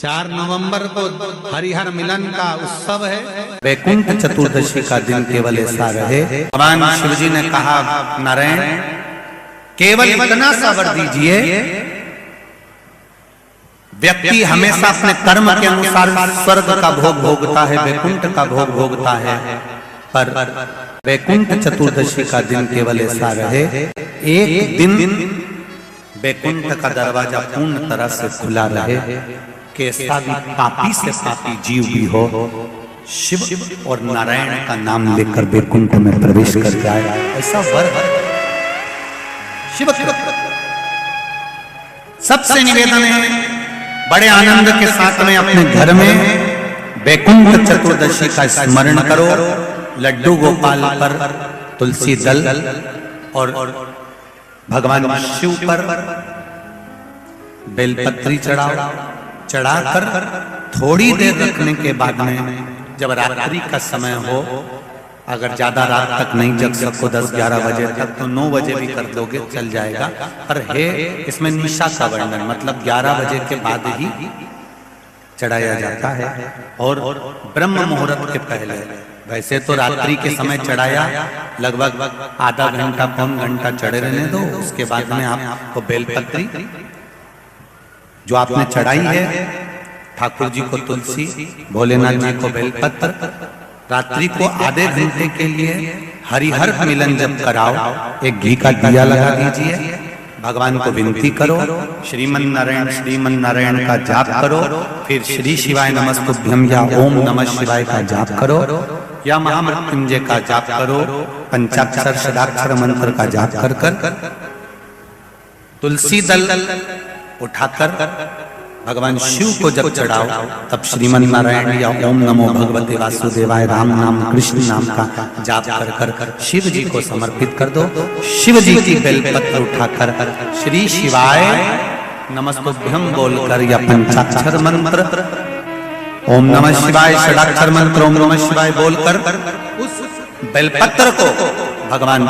4 नवंबर को हरिहर मिलन का उत्सव है। वैकुंठ चतुर्दशी का दिन केवल ऐसा रहे। भगवान शिव जी ने कहा, नारायण केवल इतना सा वर दीजिए, व्यक्ति हमेशा अपने कर्म के अनुसार स्वर्ग का भोग भोगता है, वैकुंठ का भोग भोगता है, पर वैकुंठ चतुर्दशी का दिन केवल ऐसा रहे, एक दिन वैकुंठ का दरवाजा पूर्ण तरह से खुला रहे कि ऐसा भी पापी से पापी जीव भी हो, शिव और नारायण का नाम लेकर वैकुंठ में प्रवेश कर जाए, ऐसा वर शिव। सबसे निवेदन है, बड़े आनंद के साथ में अपने घर में वैकुंठ चतुर्दशी का स्मरण करो। लड्डू गोपाल पर तुलसी दल और भगवान शिव पर बेलपत्री चढ़ाओ। चढ़ाकर थोड़ी देर रखने के बाद में जब रात्रि का समय हो, अगर ज्यादा रात तक नहीं जग सको 10-11 बजे तक, तो 9 बजे भी कर दोगे चल जाएगा। पर है इसमें निशा का वर्णन, मतलब 11 बजे के बाद ही चढ़ाया जाता है और ब्रह्म मुहूर्त के पहले। वैसे तो रात्रि के समय चढ़ाया, लगभग आधा घंटा पौन घंटा चढ़े रहने दो, उसके बाद में आपको बेलपत्री जो आपने चढ़ाई है, ठाकुर जी को तुलसी, भोलेनाथ जी को बेलपत्र, रात्रि को आधे घंटे के लिए हरिहर मिलन जब कराओ, एक घी का दिया लगा दीजिए, भगवान को विनती करो, श्रीमन नारायण का जाप करो, फिर श्री शिवाय नमस्तुभ्यं या ओम नमः शिवाय का जाप करो, या महामृत्युंजय का जाप करो, पंचाक्षर षडाक्षर मंत्र का जाप कर कर तुलसी दल उठाकर भगवान शिव को जब चढ़ाओ, तब श्रीमन नारायण या ओम नमो भगवते वासुदेवाय राम नाम कृष्ण नाम का जाप कर कर शिव जी को समर्पित कर दो। शिव जी की बेलपत्र उठाकर श्री शिवाय नमस्तुभ्यं बोलकर या पंचाक्षर मंत्र ओम नमः शिवाय षडाक्षर मंत्र ओम नमः शिवाय बोलकर उस बेलपत्र को भगवान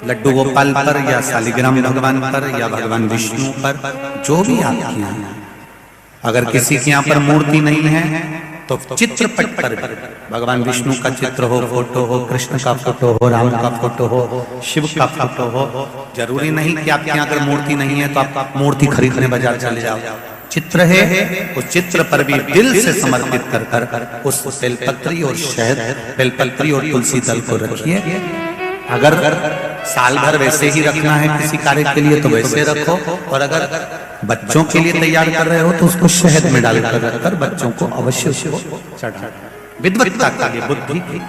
लड्डू गोपाल पर या शालिग्राम भगवान पर या भगवान विष्णु पर, जो भी आपके यहाँ, अगर किसी के यहाँ पर मूर्ति नहीं है तो चित्रपट पर भगवान विष्णु का चित्र हो, फोटो हो, कृष्ण का फोटो हो, राम का फोटो हो, शिव का फोटो हो। जरूरी नहीं कि आपके यहाँ अगर मूर्ति नहीं है तो आप मूर्ति खरीदने बाजार चले जाओ। चित्र है, उस चित्र पर भी दिल से समर्पित कर कर उस बेलपत्री और शहद, बेलपत्री और तुलसी दल को रखिए। अगर साल भर वैसे ही रखना है किसी कार्य के लिए तो वैसे रखो, और अगर बच्चों के लिए तैयार कर रहे हो तो उसको शहद में डालकर रखकर बच्चों को अवश्य उसको चढ़ा। विद्वत्ता का ये बुद्धि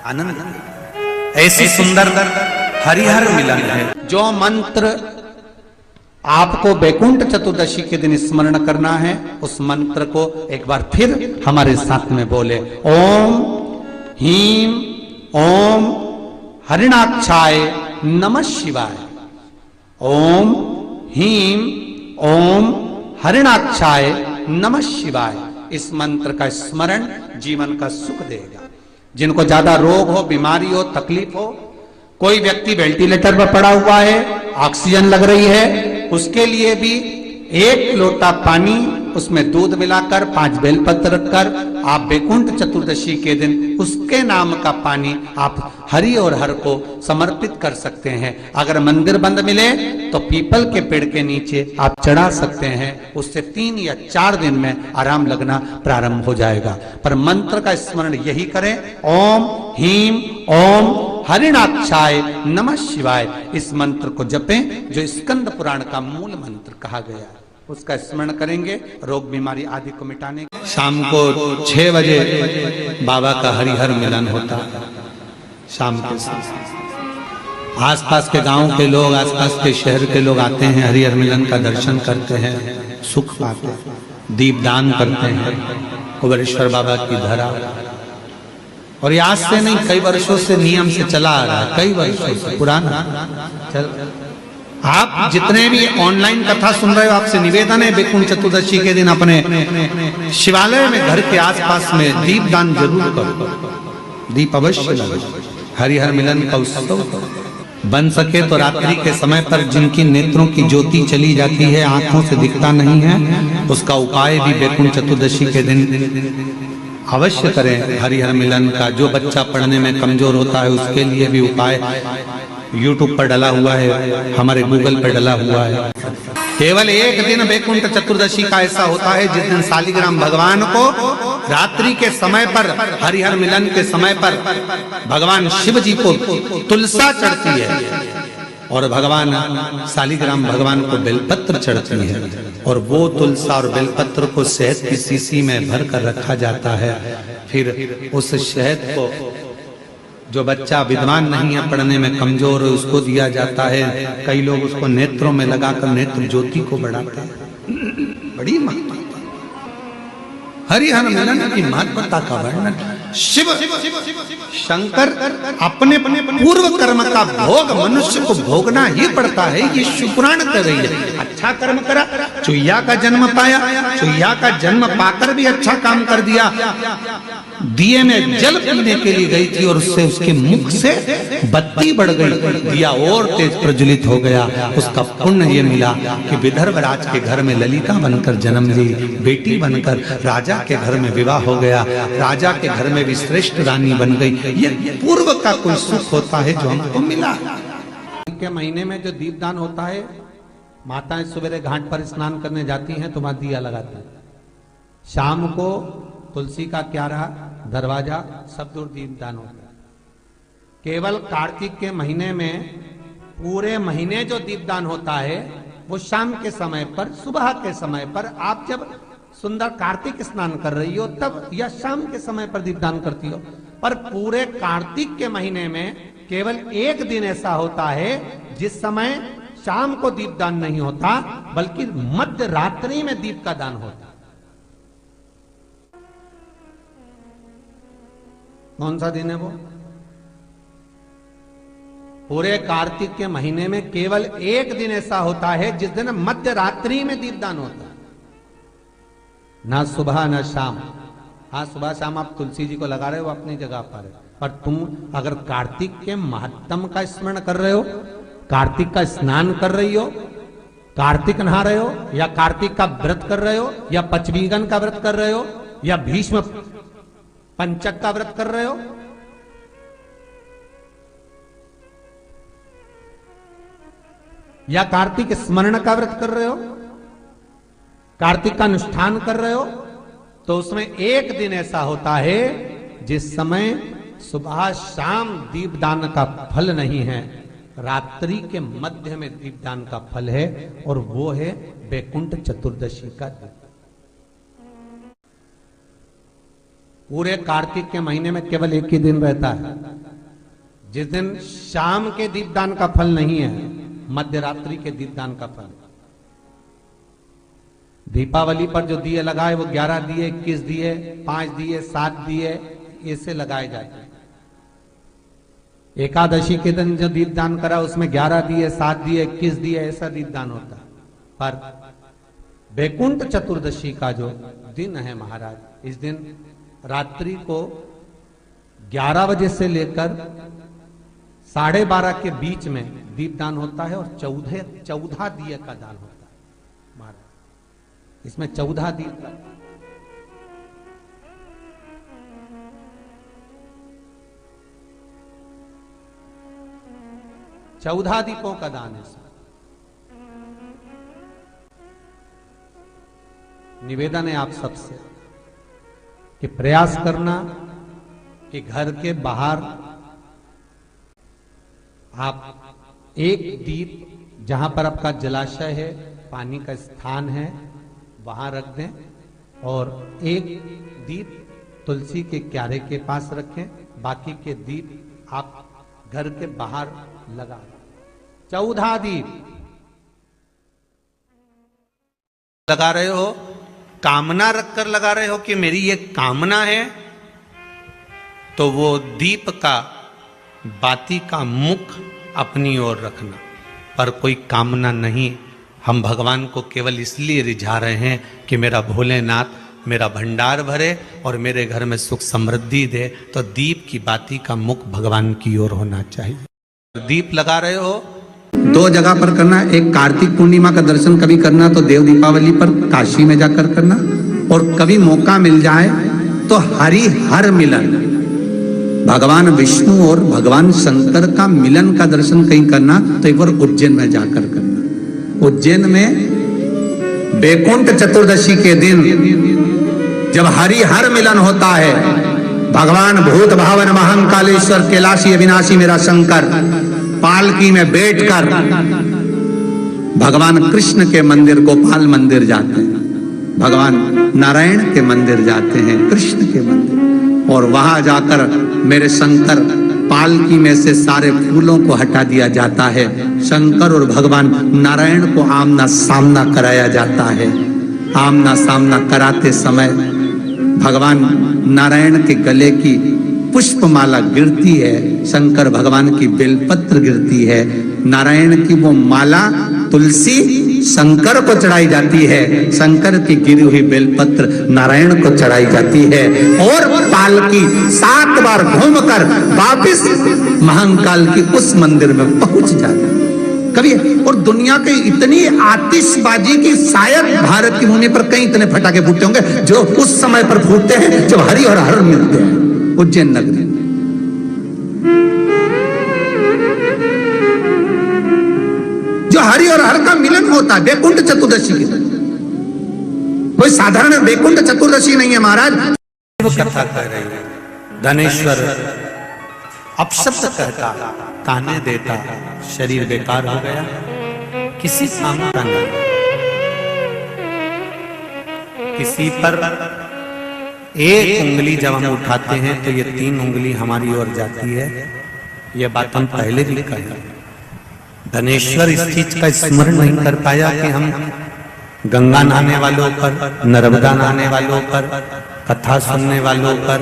आनंद, ऐसी सुंदर हरिहर मिलन है। जो मंत्र आपको वैकुंठ चतुर्दशी के दिन स्मरण करना है, उस मंत्र को एक बार फिर हमारे साथ में बोले। ओम हीम ओम हरिणाक्षाय नमः शिवाय। ओम हीम ओम हरिणाक्षाय नमः शिवाय। इस मंत्र का स्मरण जीवन का सुख देगा। जिनको ज्यादा रोग हो, बीमारी हो, तकलीफ हो, कोई व्यक्ति वेंटिलेटर पर पड़ा हुआ है, ऑक्सीजन लग रही है, उसके लिए भी 1 लोटा पानी, उसमें दूध मिलाकर 5 बेलपत्र रखकर आप वैकुंठ चतुर्दशी के दिन उसके नाम का पानी आप हरि और हर को समर्पित कर सकते हैं। अगर मंदिर बंद मिले तो पीपल के पेड़ के नीचे आप चढ़ा सकते हैं, उससे 3 या 4 दिन में आराम लगना प्रारंभ हो जाएगा। पर मंत्र का स्मरण यही करें, ओम हीम ओम हरिणाक्षाय नमः शिवाय। इस मंत्र को जपें, जो स्कंद पुराण का मूल मंत्र कहा गया है, उसका स्मरण करेंगे रोग बीमारी आदि को मिटाने। शाम को 6 बजे बाबा का हरिहर मिलन होता है। शाम के आसपास के गांव के लोग, आसपास के शहर के लोग आते हैं, हरिहर मिलन का दर्शन करते हैं, सुख पाते हैं, दीपदान करते हैं कुबेरेश्वर बाबा की धरा। और ये आज से नहीं, कई वर्षों से नियम से चला आ रहा है, कई वर्षों से पुराना चल। आप जितने भी ऑनलाइन कथा सुन रहे हो, आपसे निवेदन है, वैकुंठ चतुर्दशी के दिन अपने शिवालय में, घर के आसपास में दीपदान जरूर करो, दीप अवश्य लगाओ, हरिहर मिलन का उत्सव करो। बन सके तो रात्रि के समय पर जिनकी नेत्रों की ज्योति चली जाती है, आंखों से दिखता नहीं है, उसका उपाय भी वैकुंठ चतुर्दशी के दिन अवश्य करें हरिहर मिलन का। जो बच्चा पढ़ने में कमजोर होता है उसके लिए भी उपाय YouTube पर डला हुआ है, हमारे गूगल पर डला हुआ है। केवल एक दिन वैकुंठ चतुर्दशी का ऐसा होता है जिस दिन शालिग्राम भगवान को रात्रि के समय पर, हरिहर मिलन के समय पर भगवान शिव जी को तुलसा चढ़ती है और भगवान शालिग्राम भगवान को बेलपत्र चढ़ती है, और वो तुलसा और बेलपत्र को शहद की शीशी में भर कर रखा जाता है। फिर उस शहद को जो बच्चा विद्वान नहीं है, पढ़ने में कमजोर है, उसको दिया जाता है। कई लोग उसको नेत्रों में लगाकर नेत्र ज्योति को बढ़ाते हैं। बड़ी महत्ता, हरिहर मिलन की महत्वता का वर्णन। शिव शंकर अपने पूर्व कर्म का भोग मनुष्य को भोगना ही पड़ता है, ये शिवपुराण कह रही है। अच्छा कर्म करा, चुईया का जन्म पाया, चुईया का जन्म पाकर भी अच्छा काम कर दिया। दिए में जल पीने के लिए गई थी और उससे उसके मुख से बत्ती बढ़ गई, दिया और तेज प्रज्वलित हो गया। उसका पुण्य ये मिला कि विदर्भ राज के घर में ललिता बनकर जन्म ली, बेटी बनकर राजा के घर में विवाह हो गया, राजा के घर में भी श्रेष्ठ रानी बन गई। ये पूर्व का कोई सुख होता है जो हमको मिला। के महीने में जो दीपदान होता है, माताएं सवेरे घाट पर स्नान करने जाती हैं तो वहां दिया लगाती हैं। शाम को तुलसी का क्यारा, दरवाजा सब दूर दीपदान होता है। केवल कार्तिक के महीने में पूरे महीने जो दीपदान होता है वो शाम के समय पर, सुबह के समय पर, आप जब सुंदर कार्तिक स्नान कर रही हो तब, या शाम के समय पर दीपदान करती हो। पर पूरे कार्तिक के महीने में केवल एक दिन ऐसा होता है जिस समय शाम को दीपदान नहीं होता, बल्कि मध्य रात्रि में दीप का दान होता। कौन सा दिन है वो? पूरे कार्तिक के महीने में केवल एक दिन ऐसा होता है जिस दिन मध्य रात्रि में दीपदान होता है, ना सुबह ना शाम। हाँ, सुबह शाम आप तुलसी जी को लगा रहे हो अपनी जगह पर, पर तुम अगर कार्तिक के महत्तम का स्मरण कर रहे हो, कार्तिक का स्नान कर रही हो, कार्तिक नहा रहे हो, या कार्तिक का व्रत कर रहे हो, या पचवीगन का व्रत कर रहे हो, या भीष्म पंचक का व्रत कर रहे हो, या कार्तिक स्मरण का व्रत कर रहे हो, कार्तिक का अनुष्ठान कर रहे हो, तो उसमें एक दिन ऐसा होता है जिस समय सुबह शाम दीपदान का फल नहीं है, रात्रि के मध्य में दीपदान का फल है, और वो है वैकुंठ चतुर्दशी का दिन। पूरे कार्तिक के महीने में केवल एक ही दिन रहता है जिस दिन शाम के दीपदान का फल नहीं है, मध्य रात्रि के दीपदान का फल। दीपावली पर जो दिए लगाए वो 11 दिए, 21 दिए, 5 दिए, 7 दिए, ऐसे लगाए जाते हैं। एकादशी के दिन जो दीपदान करा उसमें 11 दिए, 7 दिए, 21 दिए, ऐसा दीपदान होता है। पर वैकुंठ चतुर्दशी का जो दिन है महाराज, इस दिन रात्रि को 11 बजे से लेकर 12:30 के बीच में दीपदान होता है, और 14 दिए का दान होता है महाराज। इसमें 14 दीप का, चौदह दीपों का दान है। निवेदन है आप सबसे कि प्रयास करना कि घर के बाहर आप एक दीप, जहां पर आपका जलाशय है, पानी का स्थान है, वहां रख दें, और एक दीप तुलसी के क्यारे के पास रखें। बाकी के दीप आप घर के बाहर लगा। 14 दीप लगा रहे हो, कामना रखकर लगा रहे हो कि मेरी ये कामना है, तो वो दीप का, बाती का मुख अपनी ओर रखना, पर कोई कामना नहीं। हम भगवान को केवल इसलिए रिझा रहे हैं कि मेरा भोलेनाथ मेरा भंडार भरे और मेरे घर में सुख समृद्धि दे, तो दीप की बाती का मुख भगवान की ओर होना चाहिए। दीप लगा रहे हो, दो जगह पर करना, एक कार्तिक पूर्णिमा का दर्शन कभी करना तो देव दीपावली पर काशी में जाकर करना, और कभी मौका मिल जाए तो हरि हर मिलन, भगवान विष्णु और भगवान शंकर का मिलन का दर्शन कहीं करना तो एक बार उज्जैन में जाकर करना। उज्जैन में वैकुंठ चतुर्दशी के दिन जब हरि हर मिलन होता है, भगवान भूत भावन महाकालेश्वर कैलाशी अविनाशी मेरा शंकर पालकी में बैठकर भगवान कृष्ण के मंदिर गोपाल मंदिर जाते हैं, भगवान नारायण के मंदिर जाते हैं, कृष्ण के मंदिर, और वहां जाकर मेरे शंकर पालकी में से सारे फूलों को हटा दिया जाता है, शंकर और भगवान नारायण को आमना सामना कराया जाता है। आमना सामना कराते समय भगवान नारायण के गले की पुष्पमाला गिरती है, शंकर भगवान की बेलपत्र गिरती है, नारायण की वो माला तुलसी शंकर को चढ़ाई जाती है, शंकर की गिरी हुई बेलपत्र नारायण को चढ़ाई जाती है, और पालकी 7 बार घूमकर वापिस महाकाल की उस मंदिर में पहुंच जाती है। कभी और दुनिया के इतनी आतिशबाजी की शायद भारत की भूमि पर कहीं इतने फटाके फूटते होंगे जो उस समय पर फूटते हैं जब हरि और हर मिलते हैं उज्जैन नगरी। जो हरि और हर का मिलन होता है वैकुंठ चतुर्दशी के दिन, कोई साधारण वैकुंठ चतुर्दशी नहीं है महाराज। कथा कह रहे हैं, धनेश्वर अपशब्द कहता, ताने देता, शरीर बेकार हो गया, किसी काम का नहीं, किसी पर एक उंगली जब हम उठाते हैं तो ये 3 उंगली हमारी ओर जाती है। ये बात हम पहले भी कही। धनेश्वर इस चीज का स्मरण नहीं कर पाया कि हम गंगा नहाने वालों पर, नर्मदा नहाने वालों पर, कथा सुनने वालों पर,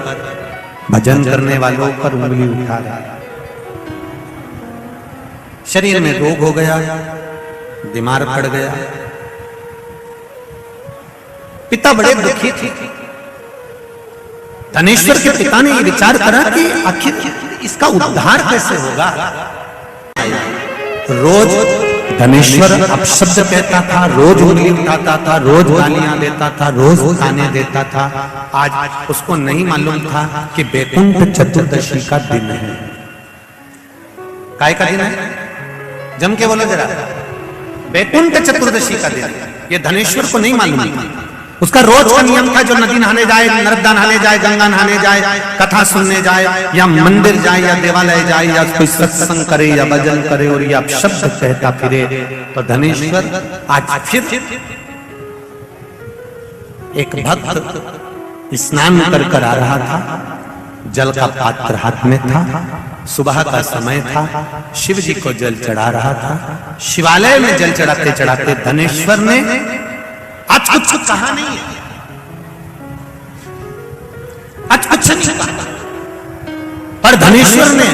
भजन करने वालों पर उंगली उठा रहा है। शरीर में रोग हो गया, बीमार पड़ गया, पिता बड़े दुखी थे। धनेश्वर के पिता ने ये विचार करा कि आखिर इसका उद्धार कैसे होगा। रोज धनेश्वर अपशब्द कहता था, रोज उंगली उठाता था, रोज गालियां देता था, रोज ताने देता था। आज उसको नहीं मालूम था कि वैकुंठ चतुर्दशी का दिन है। काय का दिन है? जम के बोलो जरा, वैकुंठ चतुर्दशी का दिन। ये धनेश्वर को नहीं मालूम था। उसका रोज का नियम था, जो नदी नहाने जाए, नर्मदा नहाने जाए, गंगा नहाने जाए, कथा सुनने जाए, या मंदिर जाए, या देवालय जाए, या कोई सत्संग करे, या भजन करे, और या शब्द कहता फिरे। तो धनेश्वर आज फिर एक भक्त स्नान कर आ रहा था, जल का पात्र हाथ में था, सुबह का समय था, शिव जी को जल चढ़ा रहा था। शिवालय में जल चढ़ाते चढ़ाते धनेश्वर ने आज कुछ कहा नहीं है, आज कुछ नहीं कहा, पर धनेश्वर ने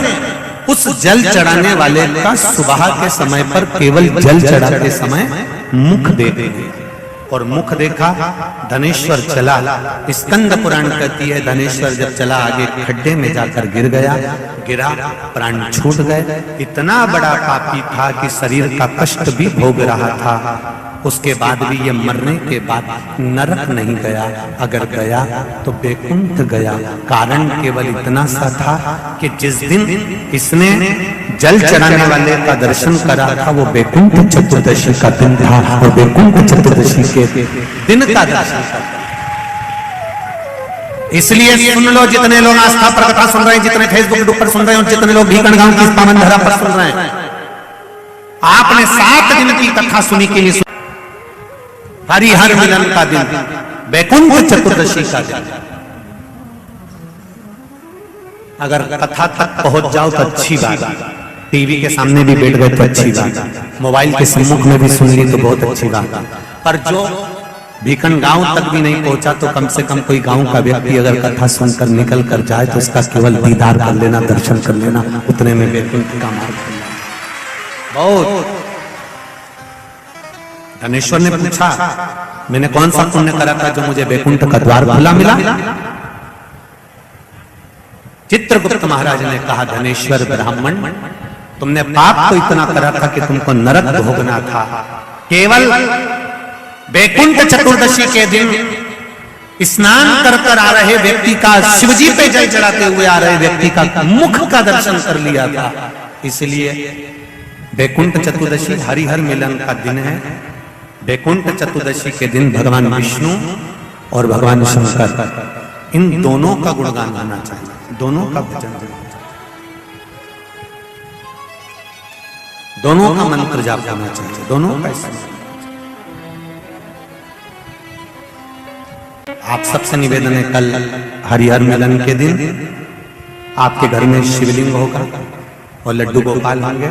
उस जल चढ़ाने वाले का सुबह के समय पर केवल जल चढ़ाते समय मुख देखे, और मुख देखा। धनेश्वर चला, स्कंद पुराण कहती है धनेश्वर जब चला आगे खड्डे में जाकर गिर गया, गिरा, प्राण छूट गए। इतना बड़ा पापी था कि शरीर का कष्ट भी भोग रहा था। उसके बाद भी ये मरने के बाद नरक नहीं गया, अगर गया तो वैकुंठ गया। कारण केवल इतना सा था कि जिस दिन इसने जल चढ़ाने वाले का दर्शन करा था वो वैकुंठ चतुर्दशी का दिन था, और वैकुंठ चतुर्दशी के दिन का दर्शन करा। इसलिए सुन लो, जितने लोग आस्था पर कथा सुन रहे हैं, जितने फेसबुक पर सुन रहे हैं, जितने लोग भीकन गांव की पावन धरा पर सुन रहे हैं, आपने 7 दिन की कथा सुनी के लिए हरि हर मिलन का दिन, वैकुंठ चतुर्दशी का दिन। अगर कथा तक पहुंच जाओ तो अच्छी बात, टीवी के सामने भी बैठ गए तो अच्छी बात, मोबाइल के सम्मुख में भी सुन ली तो बहुत अच्छी बात। पर जो भीकन गांव तक भी नहीं पहुंचा तो कम से कम कोई गांव का व्यक्ति अगर कथा सुनकर निकल कर जाए तो उसका केवल दीदार कर लेना, दर्शन कर लेना, उतने में वैकुंठ का मार्ग बहुत। धनेश्वर ने पूछा, मैंने कौन सा पुण्य करा था जो मुझे वैकुंठ का द्वार खुला मिला? चित्रगुप्त महाराज ने कहा, धनेश्वर ब्राह्मण तुमने पाप तो इतना करा था कि तुमको नरक भोगना था। केवल वैकुंठ चतुर्दशी के दिन स्नान कर कर आ रहे व्यक्ति का, शिवजी पे जल चढ़ाते हुए आ रहे व्यक्ति का मुख का दर्शन कर लिया था। इसलिए वैकुंठ चतुर्दशी हरिहर मिलन का दिन है। वैकुंठ चतुर्दशी के दिन भगवान विष्णु और भगवान शंकर, इन दोनों का गुणगान होना चाहिए, दोनों का भजन होना चाहिए, दोनों का मंत्र जाप होना चाहिए, दोनों का स्मरण। आप सबसे निवेदन है, कल हरिहर मिलन के दिन आपके घर में शिवलिंग होगा और लड्डू गोपाल होंगे।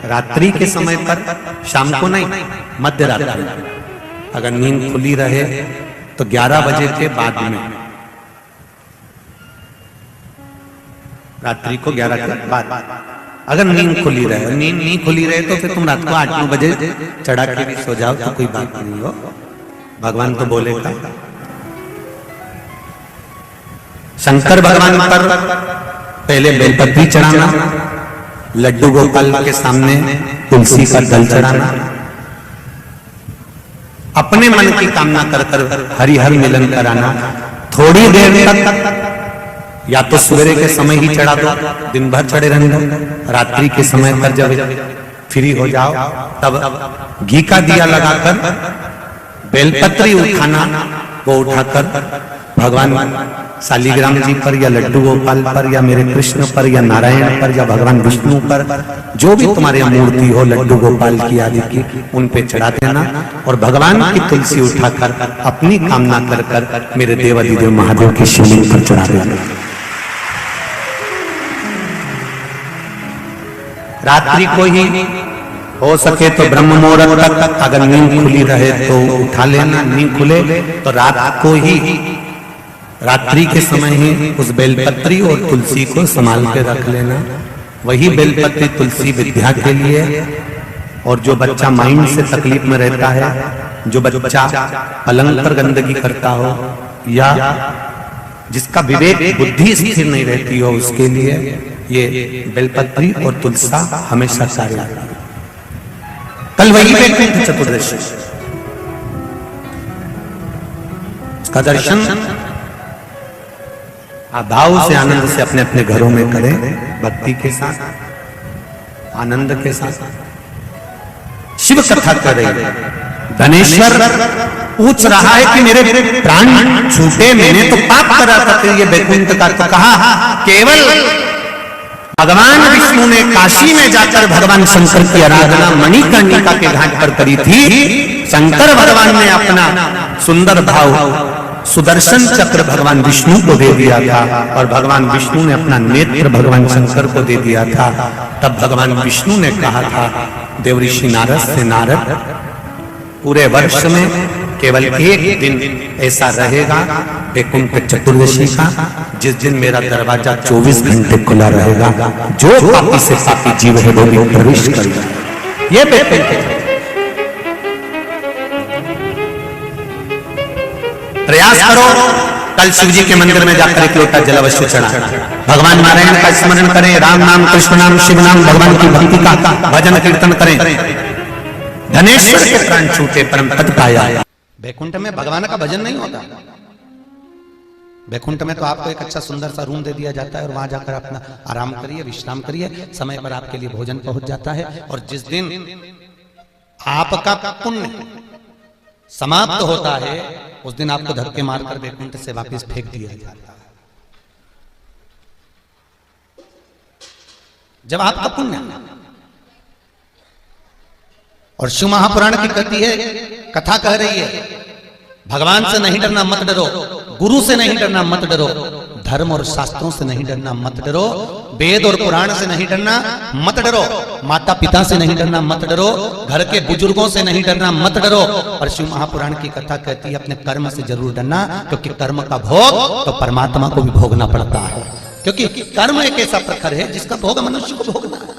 रात्रि के समय पर, शाम को नहीं, मध्य रात्रि, अगर नींद खुली रहे तो 11 बजे के बाद में, रात्रि को 11 के बाद, अगर नींद खुली रहे, नींद नहीं खुली रहे तो फिर तुम रात को 8-9 बजे चढ़ा के भी सो जाओ तो कोई बात नहीं हो, भगवान तो बोलेगा। शंकर भगवान पर पहले बेलपत्री चढ़ाना, लड्डू गोपाल के सामने तुलसी का दल चढ़ाना, अपने मन की कामना कर कर हरिहर मिलन कराना। थोड़ी देर तक या तो सवेरे के समय ही चढ़ा दो, दिन भर चढ़े रहने दो, रात्रि के समय पर जब फ्री हो जाओ तब घी का दिया लगाकर बेलपत्री उठाना, वो उठाकर भगवान शालिग्राम जी पर या लड्डू गोपाल पर या मेरे कृष्ण पर या नारायण पर या भगवान विष्णु पर, जो भी तुम्हारी मूर्ति हो लड्डू गोपाल की आदि की, उन पे चढ़ा देना और भगवान की तुलसी उठाकर अपनी कामना कर कर मेरे देवाधिदेव महादेव के शिवलिंग पर चढ़ा देना। रात्रि को ही हो सके तो ब्रह्म मुहूर्त तक, अगर नींद खुली रहे तो उठा लेना, नींद खुले तो रात को ही, रात्रि के समय ही उस बेलपत्री और तुलसी को संभाल के रख लेना। वही बेलपत्री तुलसी विद्या के लिए, और जो बच्चा माइंड से तकलीफ में रहता है, जो बच्चा पलंग पर गंदगी करता हो या जिसका विवेक बुद्धि स्थिर नहीं रहती हो, उसके लिए ये बेलपत्री और तुलसा हमेशा कार्य आती है। कल वही वैकुंठ चतुर्दशी का दर्शन आप भाव से, आनंद से अपने अपने घरों में करें, भक्ति के साथ, आनंद के साथ। शिव कथा करें। धनेश्वर पूछ रहा है कि मेरे प्राण छूटे, मैंने तो पाप करा था, फिर ये वैकुंठ का तो कहा। केवल भगवान विष्णु ने काशी में जाकर भगवान शंकर की आराधना मणिकर्णिका के घाट पर करी थी। शंकर भगवान ने अपना सुंदर भाव सुदर्शन चक्र भगवान विष्णु को दे दिया था और भगवान विष्णु ने अपना नेत्र भगवान शंकर को दे दिया था। तब भगवान विष्णु ने कहा था देवऋषि नारद से, नारद पूरे वर्ष में केवल एक दिन ऐसा रहेगा वैकुंठ चतुर्दशी का, जिस दिन मेरा दरवाजा 24 घंटे खुला रहेगा, जो पापी से पापी जीव है वो भी प्रवेश करेगा। ये वैकुंठ प्रयास करो। कल शिव जी के मंदिर में जाकर एक लोटा जल अवश्य चढ़ा, भगवान नारायण का स्मरण करें, राम नाम, कृष्ण नाम, शिव नाम, भगवान की भक्ति का भजन कीर्तन करें। धनेश्वर के प्राण छूटे परम पद पाया। वैकुंठ में भगवान का भजन नहीं होता। वैकुंठ में तो आपको एक अच्छा सुंदर सा रूम दे दिया जाता है और वहां जाकर अपना आराम करिए, विश्राम करिए, समय पर आपके लिए भोजन पहुंच जाता है। और जिस दिन आपका पुण्य समाप्त होता है उस दिन आपको धक्के मारकर वैकुंठ से वापस फेंक दिया जाता है। जब आपका पुण्य, और शिव महापुराण की कहती है, कथा कह रही है, भगवान से नहीं डरना मत डरो, गुरु से नहीं डरना मत डरो, धर्म और शास्त्रों से नहीं डरना मत डरो, वेद और पुराण से नहीं डरना मत डरो, माता पिता से नहीं डरना मत डरो, घर के बुजुर्गों से नहीं डरना मत डरो। और शिव महापुराण की कथा कहती है अपने कर्म से जरूर डरना, क्योंकि कर्म का भोग तो परमात्मा को भी भोगना पड़ता है। क्योंकि कर्म एक ऐसा प्रखर है जिसका भोग मनुष्य को भोगना है।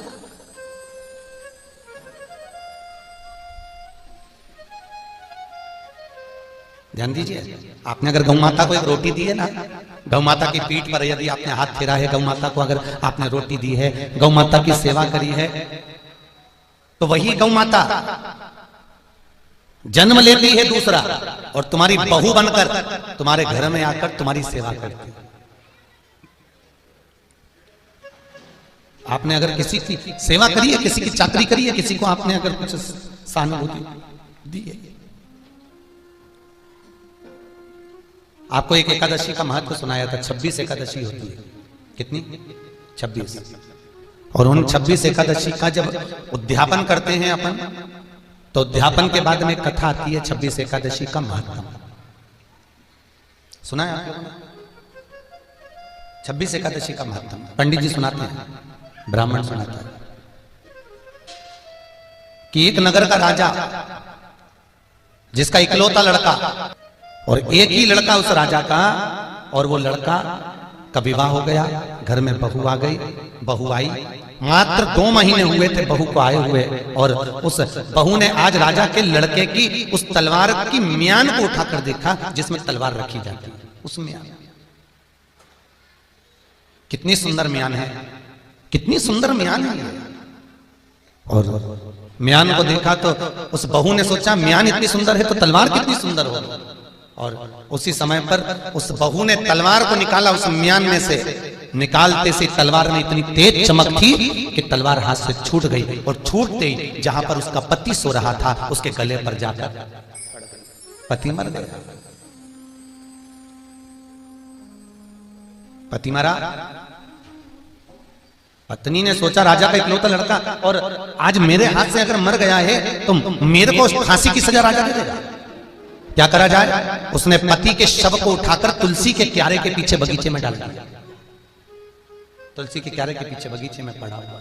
ध्यान दीजिए, आपने अगर गौ माता को एक रोटी दी है ना, गौ माता की पीठ पर यदि आपने हाथ फेरा है, गौ माता को अगर आपने रोटी दी है, गौ माता की सेवा करी है, तो वही गौ माता जन्म लेती है दूसरा और तुम्हारी बहू बनकर तुम्हारे घर में आकर तुम्हारी सेवा करती है। आपने अगर किसी की सेवा करी है, किसी की चाकरी करी है, किसी को आपने अगर कुछ सहानुभूति दी है। आपको एक एकादशी का महत्व सुनाया था, 26 एकादशी होती है। कितनी? 26। और उन 26 एकादशी का जब उद्यापन करते हैं अपन, तो उद्यापन के बाद में कथा आती है 26 एकादशी का महत्व। सुना है आप लोगों ने? 26 एकादशी का महत्व पंडित जी सुनाते हैं, ब्राह्मण सुनाता है कि एक नगर का राजा, जिसका इकलौता लड़का, और एक ही लड़का उस राजा का, और वो लड़का का विवाह हो गया, घर में बहू आ गई, बहू आई, मात्र 2 महीने हुए थे बहू को आए हुए, और उस बहू ने आज राजा के लड़के की उस तलवार की म्यान को उठाकर देखा जिसमें तलवार रखी जाती है। उस म्यान, कितनी सुंदर म्यान है, कितनी सुंदर म्यान है। और म्यान को देखा तो उस बहू ने सोचा म्यान इतनी सुंदर है तो तलवार कितनी सुंदर होगी। और उसी समय पर उस बहू ने तलवार को निकाला, उस म्यान में से निकालते से तलवार में इतनी तेज चमक थी कि तलवार हाथ से छूट गई, और छूटते ही जहां पर उसका पति सो रहा था उसके गले पर जाकर पति मर गया। पति मरा, पत्नी ने सोचा राजा का इकलौता लड़का, और आज मेरे हाथ से अगर मर गया है तो मेरे को फांसी की सजा राजा दे देगा। क्या करा जाए? उसने पति के शव को उठाकर तुलसी के क्यारे के पीछे बगीचे में डाल दिया। तुलसी के क्यारे के पीछे बगीचे में पड़ा हुआ।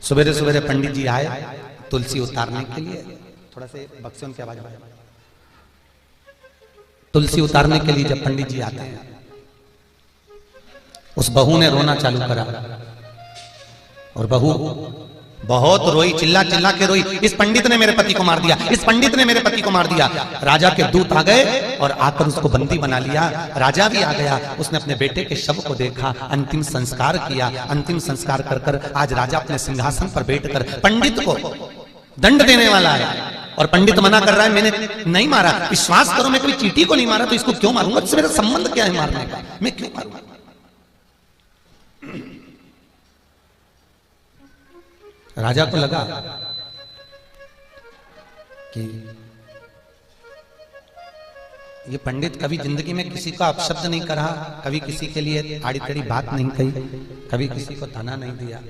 सवेरे सवेरे पंडित जी आए तुलसी उतारने के लिए। थोड़ा से बक्से उनकी आवाज बढ़ाइए। तुलसी उतारने के लिए जब पंडित जी आते हैं, उस बहू ने रोना चालू करा, और बहू बहुत रोई, चिल्ला चिल्ला के रोई, इस पंडित ने मेरे पति को मार दिया, इस पंडित ने मेरे पति को मार दिया। राजा के दूत आ गए और आकर उसको बंदी बना लिया। राजा भी आ गया, उसने अपने बेटे के शव को देखा, अंतिम संस्कार किया। अंतिम संस्कार कर कर आज राजा अपने सिंहासन पर बैठकर पंडित को दंड देने वाला है, और पंडित मना कर रहा है, मैंने नहीं मारा, विश्वास करो मैं कोई चींटी को नहीं मारा, तो इसको क्यों मारूंगा, इससे मेरा संबंध क्या है मारने का, मैं क्यों मारूंगा। राजा को लगा कि ये पंडित कभी जिंदगी में किसी को अपशब्द नहीं करा, कभी किसी के लिए आड़ी टेढ़ी बात नहीं कही, कभी किसी को ताना नहीं दिया,